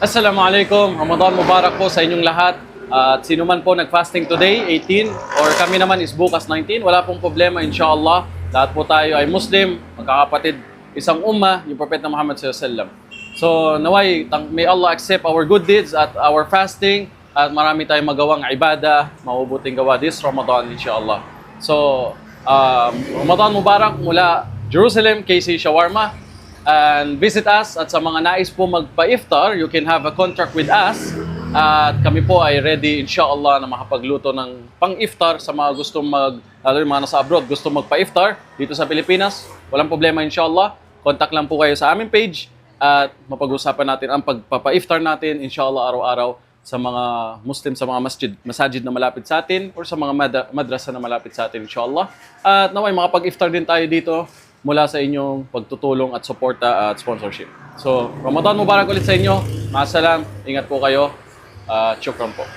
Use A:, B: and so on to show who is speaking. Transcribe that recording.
A: Assalamualaikum, Ramadan Mubarak po sa inyong lahat. At sino man po nag-fasting today, 18, or kami naman is bukas 19, wala pong problema inshallah. Lahat po tayo ay Muslim, magkakapatid, isang ummah, yung Propeta Muhammad SAW. So naway, may Allah accept our good deeds at our fasting at marami tayong magawang ibada, mabubuting gawa this Ramadan inshallah. So Ramadan Mubarak mula Jerusalem, KC Shawarma. And visit us at sa mga nais po magpa-iftar, you can have a contract with us. At kami po ay ready inshallah na makapagluto ng pang-iftar sa mga gustong lalo yung mga nasa abroad, gustong magpa-iftar dito sa Pilipinas. Walang problema inshallah. Contact lang po kayo sa aming page at mapag-usapan natin ang pagpapa-iftar natin inshallah araw-araw sa mga Muslim, sa mga masajid na malapit sa atin or sa mga madrasa na malapit sa atin inshallah. At naway makapag-iftar din tayo dito mula sa inyong pagtutulong at suporta at sponsorship. So, Ramadan Mubarak ulit sa inyo. Maasalam, ingat po kayo. Shukran po.